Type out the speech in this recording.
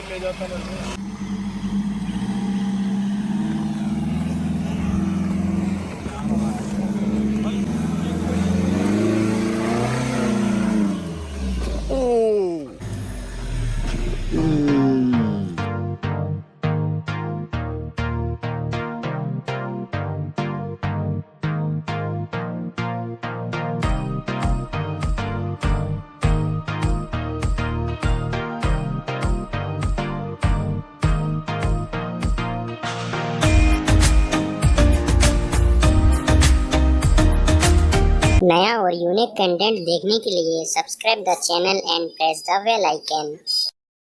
ले जाता है। नया और यूनिक कंटेंट देखने के लिए subscribe the channel and press the bell icon.